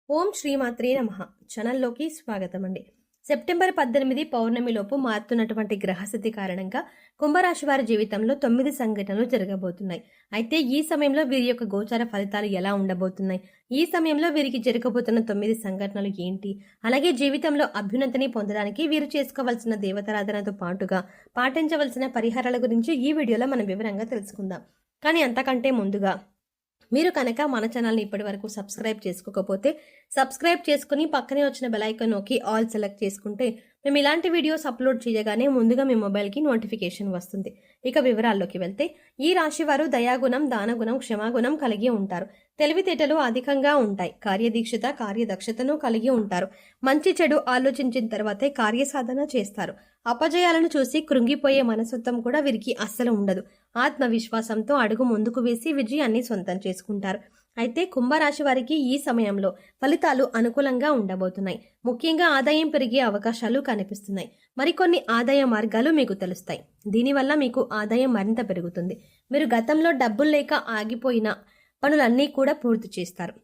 ఓం శ్రీమాత్రే నమః ఛానల్లోకి స్వాగతం అండి. సెప్టెంబర్ 18 పౌర్ణమిలోపు మారుతున్నటువంటి గ్రహస్థితి కారణంగా కుంభరాశి వారి జీవితంలో 9 సంఘటనలు జరగబోతున్నాయి. అయితే ఈ సమయంలో వీరి యొక్క గోచార ఫలితాలు ఎలా ఉండబోతున్నాయి, ఈ సమయంలో వీరికి జరగబోతున్న 9 సంఘటనలు ఏంటి, అలాగే జీవితంలో అభ్యున్నతిని పొందడానికి వీరు చేసుకోవాల్సిన దేవతారాధనతో పాటుగా పాటించవలసిన పరిహారాల గురించి ఈ వీడియోలో మనం వివరంగా తెలుసుకుందాం. కానీ అంతకంటే ముందుగా మీరు కనుక మన ఛానల్ని ఇప్పటి వరకు సబ్స్క్రైబ్ చేసుకోకపోతే సబ్స్క్రైబ్ చేసుకుని పక్కనే వచ్చిన బెల్ ఐకాన్ నొక్కి ఆల్ సెలెక్ట్ చేసుకుంటే మేము ఇలాంటి వీడియోస్ అప్లోడ్ చేయగానే ముందుగా మీ మొబైల్కి నోటిఫికేషన్ వస్తుంది. ఇక వివరాల్లోకి వెళ్తే ఈ రాశి వారు దయాగుణం, దానగుణం, క్షమాగుణం కలిగి ఉంటారు. తెలివితేటలు అధికంగా ఉంటాయి. కార్యదీక్షత, కార్యదక్షతను కలిగి ఉంటారు. మంచి చెడు ఆలోచించిన తర్వాతే కార్యసాధన చేస్తారు. అపజయాలను చూసి కృంగిపోయే మనస్తత్వం కూడా వీరికి అస్సలు ఉండదు. ఆత్మవిశ్వాసంతో అడుగు ముందుకు వేసి విజయాన్ని సొంతం చేసుకుంటారు. అయితే కుంభరాశి వారికి ఈ సమయంలో ఫలితాలు అనుకూలంగా ఉండబోతున్నాయి. ముఖ్యంగా ఆదాయం పెరిగే అవకాశాలు కనిపిస్తున్నాయి. మరికొన్ని ఆదాయ మార్గాలు మీకు తెలుస్తాయి. దీనివల్ల మీకు ఆదాయం మరింత పెరుగుతుంది. మీరు గతంలో డబ్బులు లేక ఆగిపోయిన పనులన్నీ కూడా పూర్తి చేస్తారు.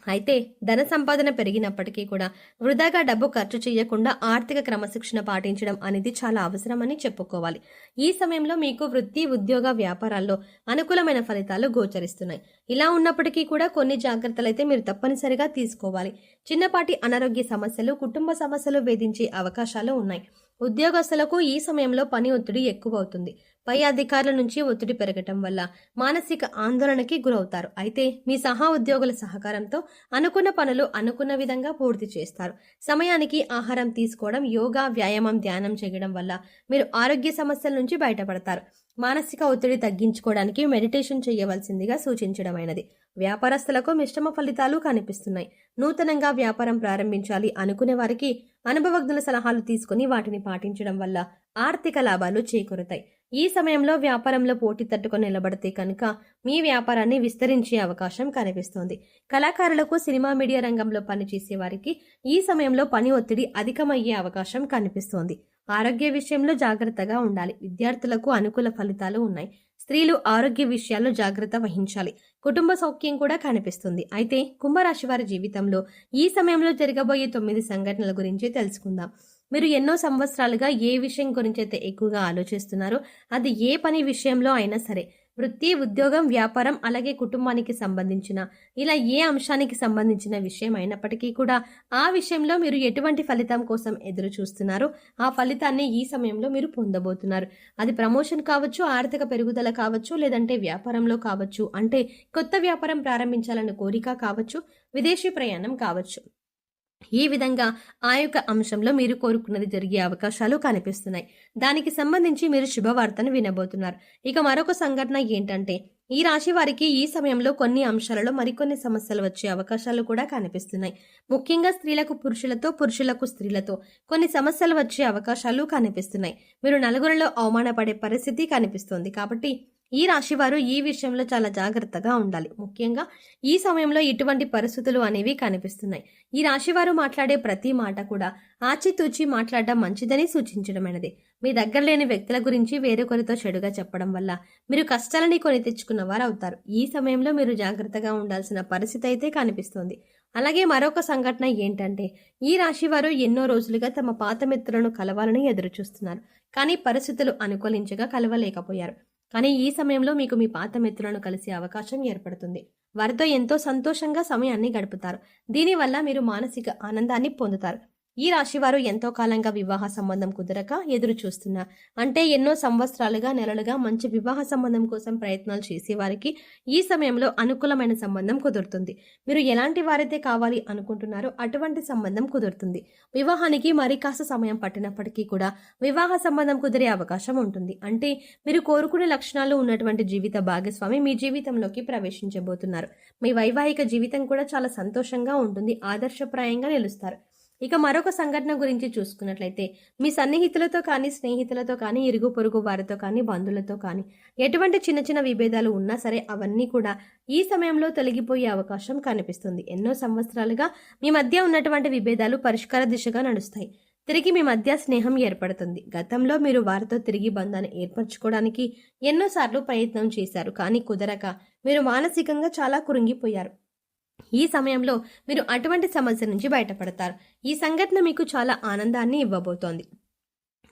అయితే ధన సంపాదన పెరిగినప్పటికీ కూడా వృధాగా డబ్బు ఖర్చు చేయకుండా ఆర్థిక క్రమశిక్షణ పాటించడం అనేది చాలా అవసరమని చెప్పుకోవాలి. ఈ సమయంలో మీకు వృత్తి, ఉద్యోగ, వ్యాపారాల్లో అనుకూలమైన ఫలితాలు గోచరిస్తున్నాయి. ఇలా ఉన్నప్పటికీ కూడా కొన్ని జాగ్రత్తలు అయితే మీరు తప్పనిసరిగా తీసుకోవాలి. చిన్నపాటి అనారోగ్య సమస్యలు, కుటుంబ సమస్యలు వేధించే అవకాశాలు ఉన్నాయి. ఉద్యోగస్తులకు ఈ సమయంలో పని ఒత్తిడి ఎక్కువ అవుతుంది. పై అధికారుల నుంచి ఒత్తిడి పెరగటం వల్ల మానసిక ఆందోళనకి గురవుతారు. అయితే మీ సహా ఉద్యోగుల సహకారంతో అనుకున్న పనులు అనుకున్న విధంగా పూర్తి చేస్తారు. సమయానికి ఆహారం తీసుకోవడం, యోగా, వ్యాయామం, ధ్యానం చేయడం వల్ల మీరు ఆరోగ్య సమస్యల నుంచి బయటపడతారు. మానసిక ఒత్తిడి తగ్గించుకోవడానికి మెడిటేషన్ చేయవలసిందిగా సూచించడమైనది. వ్యాపారస్తులకు మిశ్రమ ఫలితాలు కనిపిస్తున్నాయి. నూతనంగా వ్యాపారం ప్రారంభించాలి అనుకునే వారికి అనుభవజ్ఞుల సలహాలు తీసుకుని వాటిని పాటించడం వల్ల ఆర్థిక లాభాలు చేకూరుతాయి. ఈ సమయంలో వ్యాపారంలో పోటీ తట్టుకొని నిలబడితే కనుక మీ వ్యాపారాన్ని విస్తరించే అవకాశం కనిపిస్తోంది. కళాకారులకు, సినిమా మీడియా రంగంలో పనిచేసే వారికి ఈ సమయంలో పని ఒత్తిడి అధికమయ్యే అవకాశం కనిపిస్తోంది. ఆరోగ్య విషయంలో జాగ్రత్తగా ఉండాలి. విద్యార్థులకు అనుకూల ఫలితాలు ఉన్నాయి. స్త్రీలు ఆరోగ్య విషయాల్లో జాగ్రత్త వహించాలి. కుటుంబ సౌఖ్యం కూడా కనిపిస్తుంది. అయితే కుంభరాశి వారి జీవితంలో ఈ సమయంలో జరగబోయే 9 సంఘటనల గురించి తెలుసుకుందాం. మీరు ఎన్నో సంవత్సరాలుగా ఏ విషయం గురించి అయితే ఎక్కువగా ఆలోచిస్తున్నారో, అది ఏ పని విషయంలో అయినా సరే, వృత్తి, ఉద్యోగం, వ్యాపారం, అలాగే కుటుంబానికి సంబంధించిన ఇలా ఏ అంశానికి సంబంధించిన విషయం అయినప్పటికీ కూడా ఆ విషయంలో మీరు ఎటువంటి ఫలితం కోసం ఎదురు చూస్తున్నారో ఆ ఫలితాన్ని ఈ సమయంలో మీరు పొందబోతున్నారు. అది ప్రమోషన్ కావచ్చు, ఆర్థిక పెరుగుదల కావచ్చు, లేదంటే వ్యాపారంలో కావచ్చు, అంటే కొత్త వ్యాపారం ప్రారంభించాలన్న కోరిక కావచ్చు, విదేశీ ప్రయాణం కావచ్చు. ఈ విధంగా ఆ యొక్క అంశంలో మీరు కోరుకున్నది జరిగే అవకాశాలు కనిపిస్తున్నాయి. దానికి సంబంధించి మీరు శుభవార్తను వినబోతున్నారు. ఇక మరొక సంఘటన ఏంటంటే ఈ రాశి వారికి ఈ సమయంలో కొన్ని అంశాలలో మరికొన్ని సమస్యలు వచ్చే అవకాశాలు కూడా కనిపిస్తున్నాయి. ముఖ్యంగా స్త్రీలకు పురుషులతో, పురుషులకు స్త్రీలతో కొన్ని సమస్యలు వచ్చే అవకాశాలు కనిపిస్తున్నాయి. మీరు నలుగురిలో అవమానపడే పరిస్థితి కనిపిస్తుంది. కాబట్టి ఈ రాశి వారు ఈ విషయంలో చాలా జాగ్రత్తగా ఉండాలి. ముఖ్యంగా ఈ సమయంలో ఇటువంటి పరిస్థితులు అనేవి కనిపిస్తున్నాయి. ఈ రాశి వారు మాట్లాడే ప్రతి మాట కూడా ఆచితూచి మాట్లాడడం మంచిదని సూచించడమైనది. మీ దగ్గర లేని వ్యక్తుల గురించి వేరొకరితో చెడుగా చెప్పడం వల్ల మీరు కష్టాలని కొని తెచ్చుకున్న వారు అవుతారు. ఈ సమయంలో మీరు జాగ్రత్తగా ఉండాల్సిన పరిస్థితి అయితే కనిపిస్తోంది. అలాగే మరొక సంఘటన ఏంటంటే ఈ రాశి వారు ఎన్నో రోజులుగా తమ పాత మిత్రులను కలవాలని ఎదురు చూస్తున్నారు. కానీ పరిస్థితులు అనుకూలించగా కలవలేకపోయారు. కానీ ఈ సమయంలో మీకు మీ పాత మిత్రులను కలిసే అవకాశం ఏర్పడుతుంది. వారితో ఎంతో సంతోషంగా సమయాన్ని గడుపుతారు. దీనివల్ల మీరు మానసిక ఆనందాన్ని పొందుతారు. ఈ రాశి వారు ఎంతో కాలంగా వివాహ సంబంధం కుదరక ఎదురు చూస్తున్నారు. అంటే ఎన్నో సంవత్సరాలుగా, నెలలుగా మంచి వివాహ సంబంధం కోసం ప్రయత్నాలు చేసేవారికి ఈ సమయంలో అనుకూలమైన సంబంధం కుదురుతుంది. మీరు ఎలాంటి వారైతే కావాలి అనుకుంటున్నారో అటువంటి సంబంధం కుదురుతుంది. వివాహానికి మరి కాస్త సమయం పట్టినప్పటికీ కూడా వివాహ సంబంధం కుదిరే అవకాశం ఉంటుంది. అంటే మీరు కోరుకునే లక్షణాలు ఉన్నటువంటి జీవిత భాగస్వామి మీ జీవితంలోకి ప్రవేశించబోతున్నారు. మీ వైవాహిక జీవితం కూడా చాలా సంతోషంగా ఉంటుంది. ఆదర్శప్రాయంగా నిలుస్తారు. ఇక మరొక సంఘటన గురించి చూసుకున్నట్లయితే మీ సన్నిహితులతో కానీ, స్నేహితులతో కానీ, ఇరుగు పొరుగు వారితో కానీ, బంధువులతో కానీ ఎటువంటి చిన్న చిన్న విభేదాలు ఉన్నా సరే అవన్నీ కూడా ఈ సమయంలో తొలగిపోయే అవకాశం కనిపిస్తుంది. ఎన్నో సంవత్సరాలుగా మీ మధ్య ఉన్నటువంటి విభేదాలు పరిష్కార దిశగా నడుస్తాయి. తిరిగి మీ మధ్య స్నేహం ఏర్పడుతుంది. గతంలో మీరు వారితో తిరిగి బంధాన్ని ఏర్పరచుకోవడానికి ఎన్నోసార్లు ప్రయత్నం చేశారు. కానీ కుదరక మీరు మానసికంగా చాలా కృంగిపోయారు. ఈ సమయంలో మీరు అటువంటి సమస్య నుంచి బయటపడతారు. ఈ సంఘటన మీకు చాలా ఆనందాన్ని ఇవ్వబోతోంది.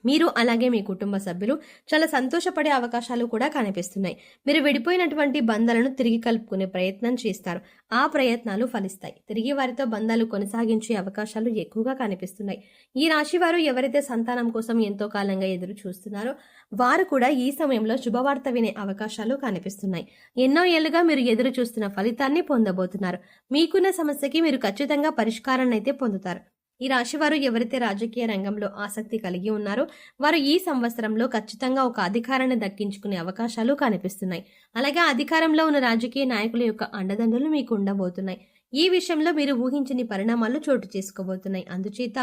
మీరు అలాగే మీ కుటుంబ సభ్యులు చాలా సంతోషపడే అవకాశాలు కూడా కనిపిస్తున్నాయి. మీరు విడిపోయినటువంటి బంధాలను తిరిగి కలుపుకునే ప్రయత్నం చేస్తారు. ఆ ప్రయత్నాలు ఫలిస్తాయి. తిరిగి వారితో బంధాలు కొనసాగించే అవకాశాలు ఎక్కువగా కనిపిస్తున్నాయి. ఈ రాశి వారు ఎవరైతే సంతానం కోసం ఎంతో కాలంగా ఎదురు చూస్తున్నారో వారు కూడా ఈ సమయంలో శుభవార్త వినే అవకాశాలు కనిపిస్తున్నాయి. ఎన్నో ఏళ్లుగా మీరు ఎదురు చూస్తున్న ఫలితాన్ని పొందబోతున్నారు. మీకున్న సమస్యకి మీరు ఖచ్చితంగా పరిష్కారాన్ని అయితే పొందుతారు. ఈ రాశి వారు ఎవరైతే రాజకీయ రంగంలో ఆసక్తి కలిగి ఉన్నారో వారు ఈ సంవత్సరంలో ఖచ్చితంగా ఒక అధికారాన్ని దక్కించుకునే అవకాశాలు కనిపిస్తున్నాయి. అలాగే అధికారంలో ఉన్న రాజకీయ నాయకుల యొక్క అండదండలు మీకు ఉండబోతున్నాయి. ఈ విషయంలో మీరు ఊహించని పరిణామాలు చోటు చేసుకోబోతున్నాయి. అందుచేత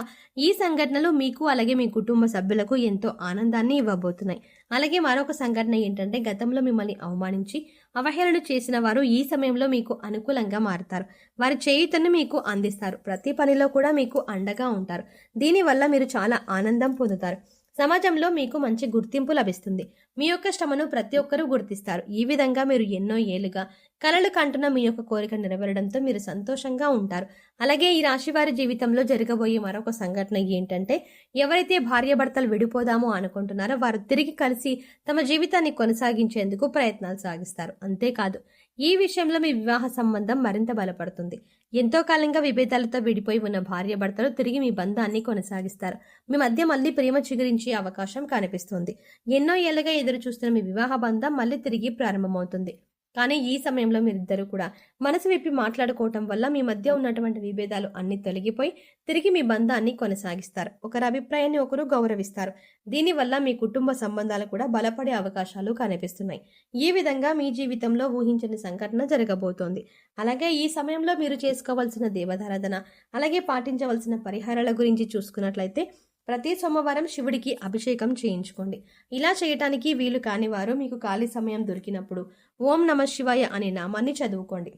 ఈ సంఘటనలు మీకు అలాగే మీ కుటుంబ సభ్యులకు ఎంతో ఆనందాన్ని ఇవ్వబోతున్నాయి. అలాగే మరొక సంఘటన ఏంటంటే గతంలో మిమ్మల్ని అవమానించి అవహేళన చేసిన వారు ఈ సమయంలో మీకు అనుకూలంగా మారుతారు. వారి చేయుతను మీకు అందిస్తారు. ప్రతి పనిలో కూడా మీకు అండగా ఉంటారు. దీనివల్ల మీరు చాలా ఆనందం పొందుతారు. సమాజంలో మీకు మంచి గుర్తింపు లభిస్తుంది. మీ యొక్క శ్రమను ప్రతి ఒక్కరూ గుర్తిస్తారు. ఈ విధంగా మీరు ఎన్నో ఏళ్లుగా కలలు కంటున్న మీ యొక్క కోరిక నెరవేరడంతో మీరు సంతోషంగా ఉంటారు. అలాగే ఈ రాశి వారి జీవితంలో జరగబోయే మరొక సంఘటన ఏంటంటే ఎవరైతే భార్యాభర్తలు విడిపోదామో అనుకుంటున్నారో వారు తిరిగి కలిసి తమ జీవితాన్ని కొనసాగించేందుకు ప్రయత్నాలు సాగిస్తారు. అంతేకాదు ఈ విషయంలో మీ వివాహ సంబంధం మరింత బలపడుతుంది. ఎంతో కాలంగా విభేదాలతో విడిపోయి ఉన్న భార్యాభర్తలు తిరిగి మీ బంధాన్ని కొనసాగిస్తారు. మీ మధ్య మళ్ళీ ప్రేమ చిగురించే అవకాశం కనిపిస్తుంది. ఎన్నో ఏళ్లుగా ఎదురు చూస్తున్న మీ వివాహ బంధం మళ్ళీ తిరిగి ప్రారంభమవుతుంది. కానీ ఈ సమయంలో మీరిద్దరూ కూడా మనసు విప్పి మాట్లాడుకోవటం వల్ల మీ మధ్య ఉన్నటువంటి విభేదాలు అన్ని తొలగిపోయి తిరిగి మీ బంధాన్ని కొనసాగిస్తారు. ఒకరి అభిప్రాయాన్ని ఒకరు గౌరవిస్తారు. దీనివల్ల మీ కుటుంబ సంబంధాలు కూడా బలపడే అవకాశాలు కనిపిస్తున్నాయి. ఈ విధంగా మీ జీవితంలో ఊహించని సంఘటన జరగబోతోంది. అలాగే ఈ సమయంలో మీరు చేసుకోవాల్సిన దేవతారాధన అలాగే పాటించవలసిన పరిహారాల గురించి చూసుకున్నట్లయితే ప్రతి సోమవారం శివుడికి అభిషేకం చేయించుకోండి. ఇలా చేయటానికి వీలు కాని వారు మీకు ఖాళీ సమయం దొరికినప్పుడు ఓం నమః శివాయ అనే నామాన్ని చదువుకోండి.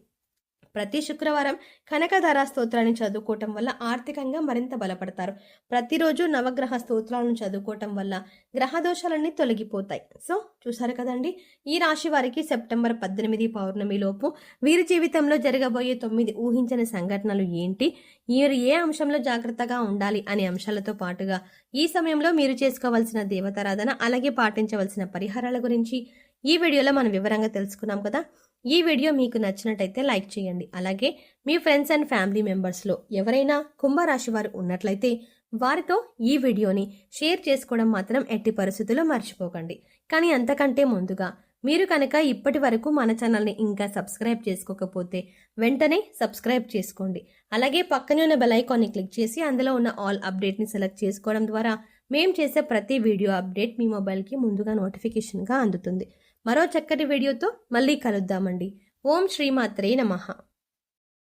ప్రతి శుక్రవారం కనకధార స్తోత్రాన్ని చదువుకోవటం వల్ల ఆర్థికంగా మరింత బలపడతారు. ప్రతిరోజు నవగ్రహ స్తోత్రాలను చదువుకోవటం వల్ల గ్రహ దోషాలన్నీ తొలగిపోతాయి. సో చూసారు కదండి, ఈ రాశి వారికి సెప్టెంబర్ 18 పౌర్ణమి లోపు వీరి జీవితంలో జరగబోయే 9 ఊహించని సంఘటనలు ఏంటి, వీరు ఏ అంశంలో జాగ్రత్తగా ఉండాలి అనే అంశాలతో పాటుగా ఈ సమయంలో మీరు చేసుకోవాల్సిన దేవతారాధన అలాగే పాటించవలసిన పరిహారాల గురించి ఈ వీడియోలో మనం వివరంగా తెలుసుకున్నాం కదా. ఈ వీడియో మీకు నచ్చినట్టయితే లైక్ చేయండి. అలాగే మీ ఫ్రెండ్స్ అండ్ ఫ్యామిలీ మెంబర్స్లో ఎవరైనా కుంభరాశి వారు ఉన్నట్లయితే వారితో ఈ వీడియోని షేర్ చేసుకోవడం మాత్రం ఎట్టి పరిస్థితుల్లో మర్చిపోకండి. కానీ అంతకంటే ముందుగా మీరు కనుక ఇప్పటి వరకు మన ఛానల్ని ఇంకా సబ్స్క్రైబ్ చేసుకోకపోతే వెంటనే సబ్స్క్రైబ్ చేసుకోండి. అలాగే పక్కనే ఉన్న బెల్ ఐకాన్ని క్లిక్ చేసి అందులో ఉన్న ఆల్ అప్డేట్ని సెలెక్ట్ చేసుకోవడం ద్వారా మేము చేసే ప్రతి వీడియో అప్డేట్ మీ మొబైల్కి ముందుగా నోటిఫికేషన్గా అందుతుంది. మరో చక్కటి వీడియోతో మళ్ళీ కలుద్దామండి. ఓం శ్రీమాత్రే నమః.